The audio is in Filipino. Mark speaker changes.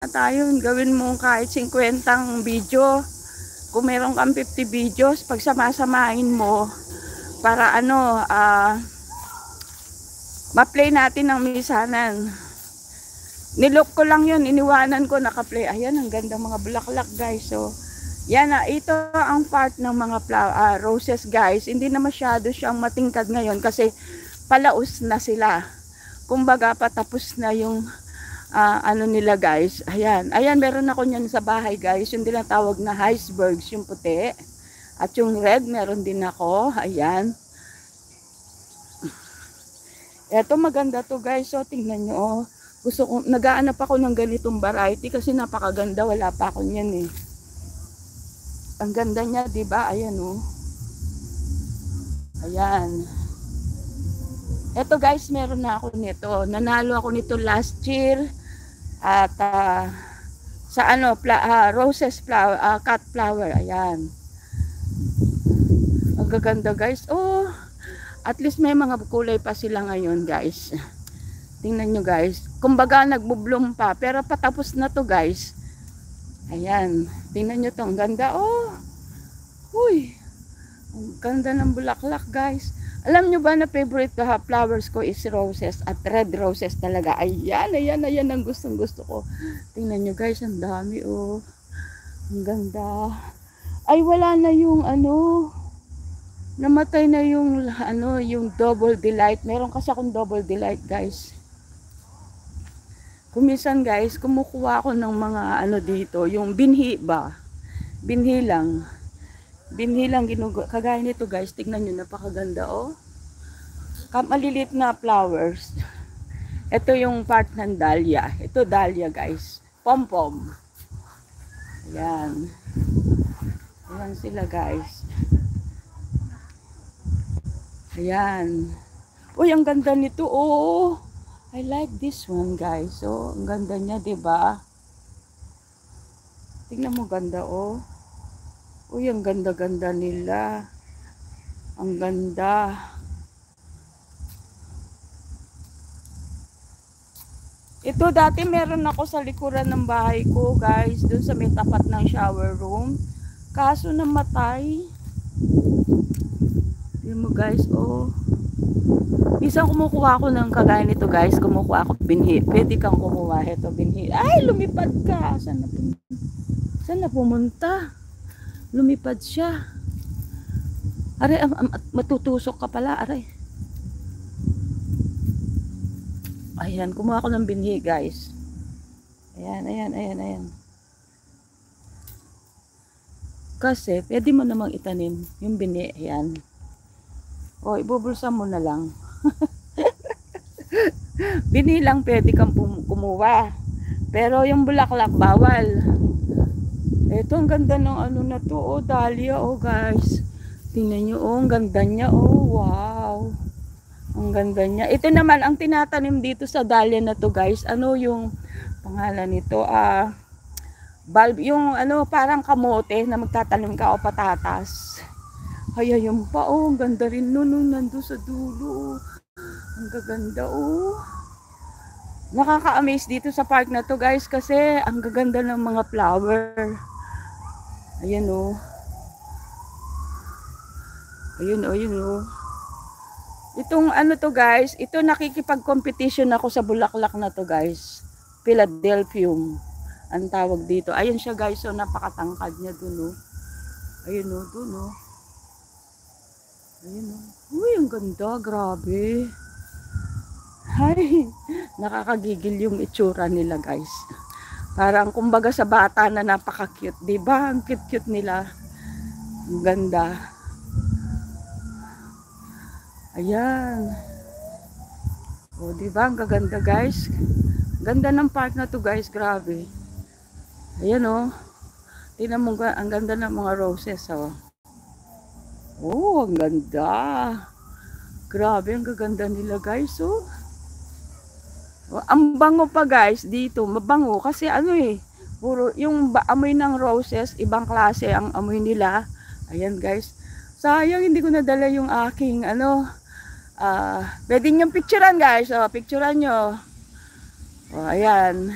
Speaker 1: tayo, gawin mo kahit 50 video. Kung meron kang 50 videos, pag samasamahin mo, para ma-play natin ng misanan. Nilook ko lang yun, iniwanan ko, naka-play. Ayan, ang ganda mga bulaklak guys. So, yan na, ito ang part ng mga roses guys. Hindi na masyado siyang matingkad ngayon kasi palaos na sila. Kumbaga, patapos na yung ano nila guys. Ayan, ayan, meron ako niyan sa bahay guys. Yung tinatawag na icebergs, yung puti. At yung red, meron din ako. Ayan. Eto maganda to guys. So, tingnan nyo. Oh. Gusto ko, nagaanap ako ng ganitong variety kasi napakaganda. Wala pa ako niyan eh. Ang ganda niya, diba? Ayan oh. Ayan. Eto guys, meron na ako nito. Nanalo ako nito last year. At sa roses flower, cut flower. Ayan. Ang gaganda guys. Oh, at least may mga kulay pa sila ngayon guys. Tingnan nyo guys. Kumbaga nagbo-bloom pa. Pero patapos na to guys. Ayan. Tingnan nyo to. Ang ganda. Oh. Uy. Ang ganda ng bulaklak guys. Alam nyo ba na favorite flowers ko is roses at red roses talaga. Ayan, ayan, ayan ang gustong gusto ko. Tingnan nyo guys, ang dami oh. Ang ganda. Ay wala na yung namatay na yung yung double delight. Meron kasi akong double delight guys. Kumisan guys, kumukuha ako ng mga dito, yung binhi ba? Binhi lang. Binhi lang kagaya nito guys. Tignan nyo, napakaganda oh. Maliliit na flowers. Ito yung part ng dahlia. Ito dahlia guys. Pom-pom. Ayan. Ayan sila guys. Ayan. Uy, ang ganda nito oh. I like this one guys. Oh, ang ganda niya, 'di ba? Tingnan mo, ganda oh. Uy, ang ganda-ganda nila. Ang ganda. Ito dati meron ako sa likuran ng bahay ko, guys. Doon sa may tapat ng shower room. Kaso namatay. Tingnan mo guys, oh. Minsan kumukuha ako ng kagaya nito guys. Kumukuha ako binhi. Pwede kang kumuha ito binhi. Ay, lumipad ka. Saan na pumunta? Lumipad siya. Aray, matutusok ka pala, aray. Ayan, kumuha ako ng binhi, guys. Ayan, ayan, ayan, ayan. Kasi, pwede mo namang itanim yung binhi, ayan. O, ibubulsa mo na lang. Binhi lang pwede kang kumuha. Pero yung bulaklak, bawal. Ito, ang ganda ng na to, oh, dahlia, oh, guys. Tingnan nyo, oh, ang ganda niya, oh, wow. Ang ganda niya. Ito naman, ang tinatanim dito sa dahlia na to, guys, yung pangalan nito, bulb, yung, parang kamote na magtatanim ka o patatas. Ay, ayun pa, oh, ang ganda rin nun, nandun sa dulo, oh. Ang gaganda, oh. Nakaka-amaze dito sa park na to, guys, kasi ang gaganda ng mga flower. Ayan oh. Ayun oh, ayun oh. Itong to guys, ito nakikipag-competition ako sa bulaklak na to guys. Philadelphium ang tawag dito. Ayun siya guys, so napakatangkad niya dun oh. Ayun oh, dun oh. Ayun oh. Uy, ang ganda, grabe. Ay, nakakagigil yung itsura nila guys. Parang kumbaga sa bata na napaka-cute, 'di ba? Ang cute-cute nila. Ang ganda. Ayan. Oh, 'di ba? Ang gaganda, guys. Ganda ng park na 'to, guys, grabe. Ayan oh. Tingnan mo, ang ganda ng mga roses oh. Oh, ang ganda. Grabe, ang gaganda nila, guys, oh. Ang bango pa guys dito, mabango kasi puro yung amoy ng roses, ibang klase ang amoy nila. Ayan guys. Sayang hindi ko nadala yung aking pwede nyo picturean guys. Oh, picturean nyo. Oh, ayan.